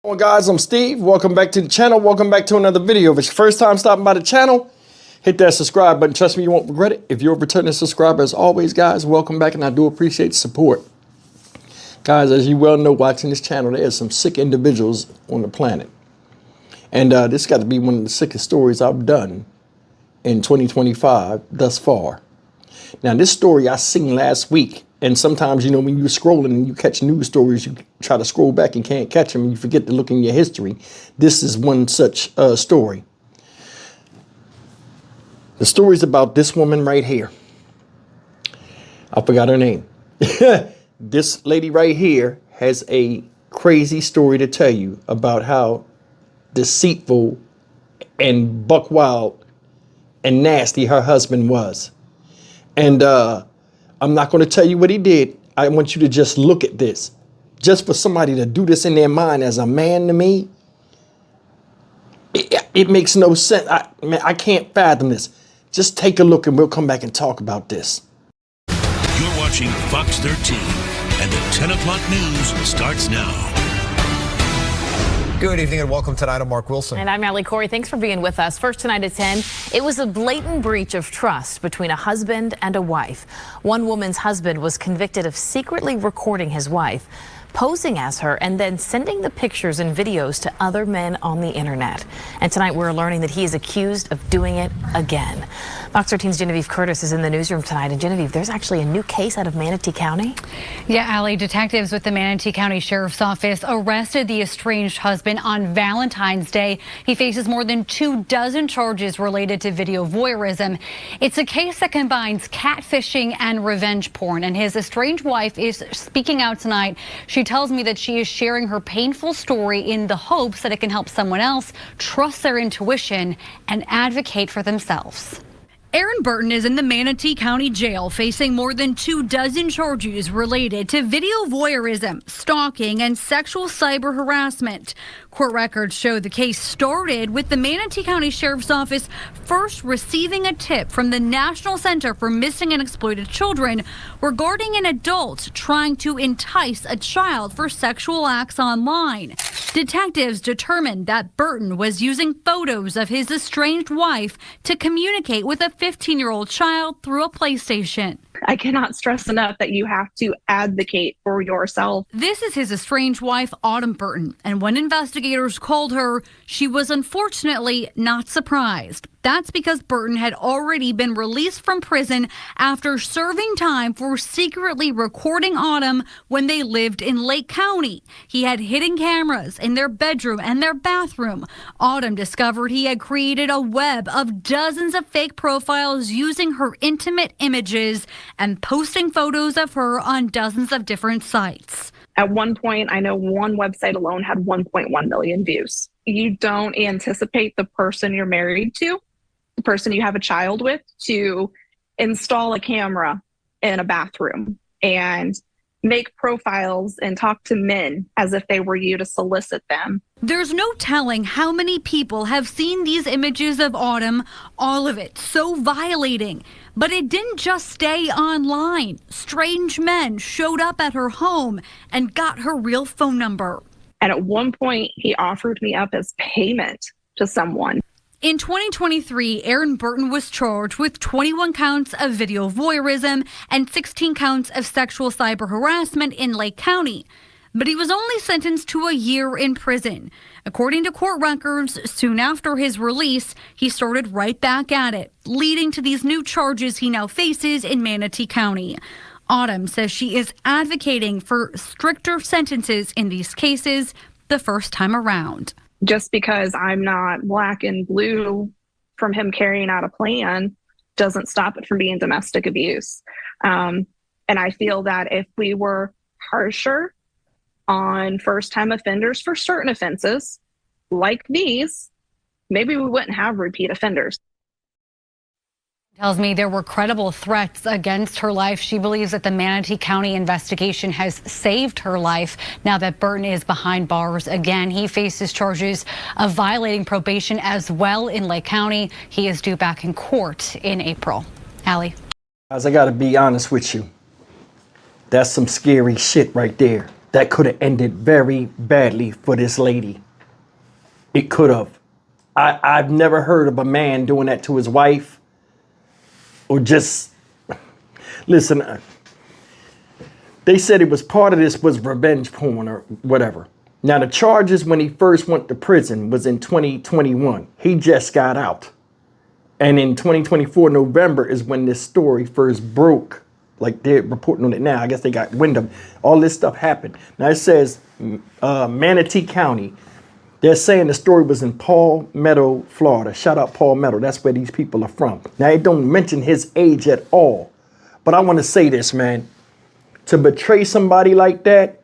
Well, guys, I'm Steve. Welcome back to the channel. Welcome back to another video. If it's your first time stopping by the channel, hit that subscribe button. Trust me, you won't regret it. If you're a returning subscriber, as always, guys, welcome back, and I do appreciate the support. Guys, as you well know, watching this channel, there are some sick individuals on the planet. And this got to be one of the sickest stories I've done in 2025 thus far. Now, this story I seen last week. And sometimes, you know, when you're scrolling and you catch news stories, you try to scroll back and can't catch them and you forget to look in your history. This is one such story. The story's about this woman right here. I forgot her name. This lady right here has a crazy story to tell you about how deceitful and buck wild and nasty her husband was. And I'm not going to tell you what he did. I want you to just look at this. Just for somebody to do this in their mind as a man to me, it makes no sense. I can't fathom this. Just take a look and we'll come back and talk about this. You're watching Fox 13 and the 10 o'clock news starts now. Good evening and welcome tonight. I'm Mark Wilson. And I'm Allie Corey. Thanks for being with us. First tonight at 10, it was a blatant breach of trust between a husband and a wife. One woman's husband was convicted of secretly recording his wife, posing as her, and then sending the pictures and videos to other men on the internet. And tonight we're learning that he is accused of doing it again. Fox 13's Genevieve Curtis is in the newsroom tonight. And Genevieve, there's actually a new case out of Manatee County. Yeah, Allie, detectives with the Manatee County Sheriff's Office arrested the estranged husband on Valentine's Day. He faces more than 24 charges related to video voyeurism. It's a case that combines catfishing and revenge porn. And his estranged wife is speaking out tonight. She tells me that she is sharing her painful story in the hopes that it can help someone else trust their intuition and advocate for themselves. Aaron Burton is in the Manatee County Jail facing more than 24 charges related to video voyeurism, stalking, and sexual cyber harassment. Court records show the case started with the Manatee County Sheriff's Office first receiving a tip from the National Center for Missing and Exploited Children regarding an adult trying to entice a child for sexual acts online. Detectives determined that Burton was using photos of his estranged wife to communicate with a 15-year-old child through a PlayStation. I cannot stress enough that you have to advocate for yourself. This is his estranged wife, Autumn Burton, and when investigators called her, she was unfortunately not surprised. That's because Burton had already been released from prison after serving time for secretly recording Autumn when they lived in Lake County. He had hidden cameras in their bedroom and their bathroom. Autumn discovered he had created a web of dozens of fake profiles using her intimate images and posting photos of her on dozens of different sites. At one point, I know one website alone had 1.1 million views. You don't anticipate the person you're married to, the person you have a child with, to install a camera in a bathroom and make profiles and talk to men as if they were you to solicit them. There's no telling how many people have seen these images of Autumn, all of it so violating. But it didn't just stay online. Strange men showed up at her home and got her real phone number. And at one point, he offered me up as payment to someone. In 2023, Aaron Burton was charged with 21 counts of video voyeurism and 16 counts of sexual cyber harassment in Lake County. But he was only sentenced to a year in prison. According to court records, soon after his release, he started right back at it, leading to these new charges he now faces in Manatee County. Autumn says she is advocating for stricter sentences in these cases the first time around. Just because I'm not black and blue from him carrying out a plan doesn't stop it from being domestic abuse. And I feel that if we were harsher on first-time offenders for certain offenses like these, maybe we wouldn't have repeat offenders. Tells me there were credible threats against her life. She believes that the Manatee County investigation has saved her life now that Burton is behind bars again. He faces charges of violating probation as well in Lake County. He is due back in court in April. Allie. Guys, I got to be honest with you. That's some scary shit right there. that could have ended very badly for this lady. It could have. I've never heard of a man doing that to his wife or just, listen, they said it was part of this was revenge porn or whatever. Now the charges when he first went to prison was in 2021. He just got out. And in 2024, November is when this story first broke. Like they're reporting on it now. I guess they got wind of all this stuff happened. Now it says Manatee County. They're saying the story was in Palmetto, Florida. Shout out Palmetto. That's where these people are from. Now it don't mention his age at all. But I want to say this, man. To betray somebody like that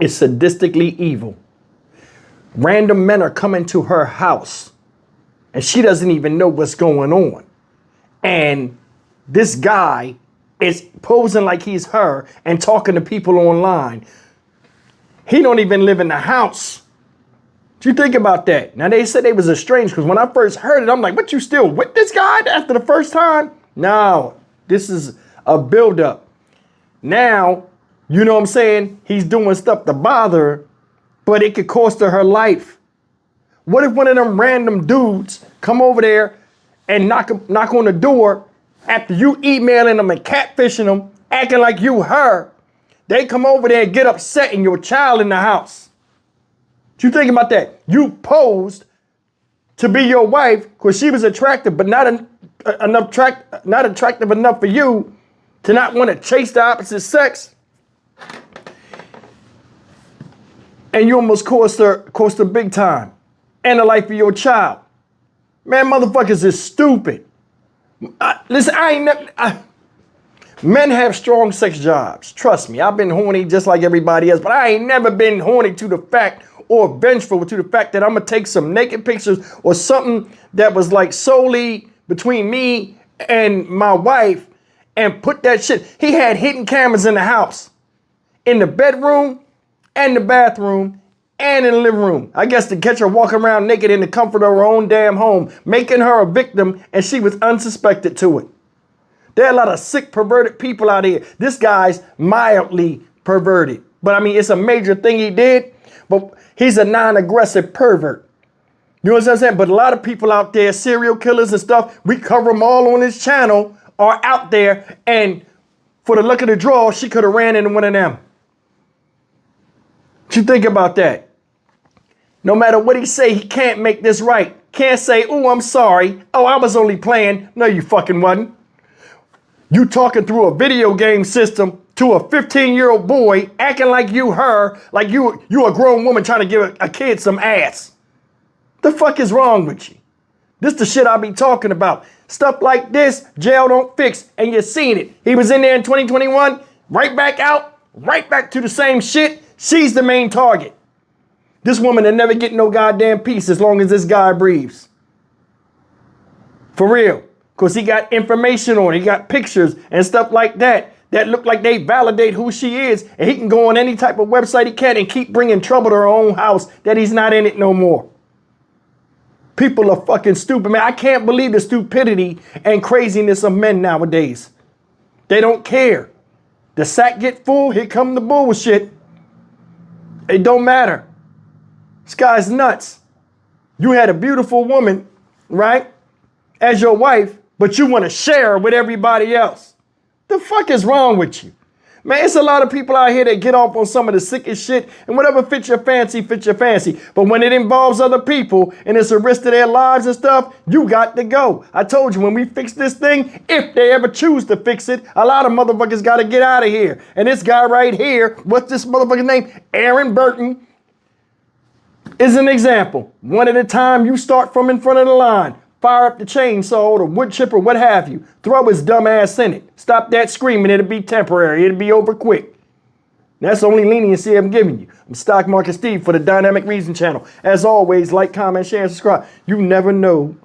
is sadistically evil. Random men are coming to her house and she doesn't even know what's going on. And this guy is posing like he's her and talking to people online. He don't even live in the house. Do you think about that? Now they said they was estranged because when I first heard it, I'm like, what, you still with this guy after the first time? No, this is a buildup. Now, you know what I'm saying? He's doing stuff to bother her, but it could cost her life. What if one of them random dudes come over there and knock on the door after you emailing them and catfishing them, acting like you her? They come over there and get upset and your child in the house. You think about that? You posed to be your wife because she was attractive, but not attractive enough for you to not want to chase the opposite sex. And you almost cost her big time and the life of your child. Man, motherfuckers is stupid. Listen, men have strong sex jobs. Trust me, I've been horny just like everybody else, but I ain't never been horny to the fact or vengeful to the fact that I'm gonna take some naked pictures or something that was like solely between me and my wife and put that shit. He had hidden cameras in the house, in the bedroom and the bathroom and in the living room. I guess to catch her walking around naked in the comfort of her own damn home, making her a victim, and she was unsuspected to it. There are a lot of sick, perverted people out here. This guy's mildly perverted. But I mean, it's a major thing he did, but he's a non-aggressive pervert. You know what I'm saying? But a lot of people out there, serial killers and stuff, we cover them all on this channel, are out there, and for the luck of the draw, she could have ran into one of them. What you think about that? No matter what he say, he can't make this right. Can't say, oh, I'm sorry. Oh, I was only playing. No, you fucking wasn't. You talking through a video game system to a 15-year-old boy, acting like you her, like you a grown woman trying to give a kid some ass. The fuck is wrong with you? This the shit I be talking about. Stuff like this, jail don't fix, and you seen it. He was in there in 2021, right back out, right back to the same shit. She's the main target. This woman will never get no goddamn peace as long as this guy breathes. For real. Because he got information on it. He got pictures and stuff like that that look like they validate who she is. And he can go on any type of website he can and keep bringing trouble to her own house that he's not in it no more. People are fucking stupid, man. I can't believe the stupidity and craziness of men nowadays. They don't care. The sack get full, here come the bullshit. It don't matter. This guy's nuts. You had a beautiful woman, right, as your wife, but you want to share her with everybody else. The fuck is wrong with you? Man, it's a lot of people out here that get off on some of the sickest shit, and whatever fits your fancy, fits your fancy. But when it involves other people and it's a risk to their lives and stuff, you got to go. I told you, when we fix this thing, if they ever choose to fix it, a lot of motherfuckers got to get out of here. And this guy right here, what's this motherfucker's name? Aaron Burton, is an example. One at a time, you start from in front of the line. Fire up the chainsaw or the wood chipper, what have you. Throw his dumb ass in it. Stop that screaming. It'll be temporary. It'll be over quick. That's the only leniency I'm giving you. I'm Stock Market Steve for the Dynamic Reason channel. As always, like, comment, share, and subscribe. You never know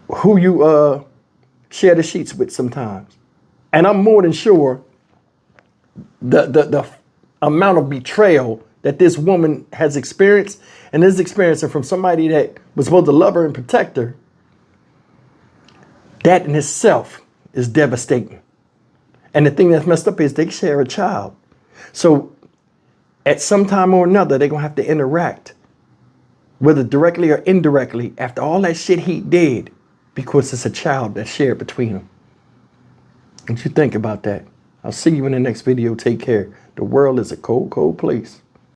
who you share the sheets with sometimes. And I'm more than sure the amount of betrayal that this woman has experienced, and is experiencing from somebody that was supposed to love her and protect her, that in itself is devastating. And the thing that's messed up is they share a child. So at some time or another, they're going to have to interact, whether directly or indirectly, after all that shit he did, because it's a child that's shared between them. What you think about that? I'll see you in the next video. Take care. The world is a cold, cold place.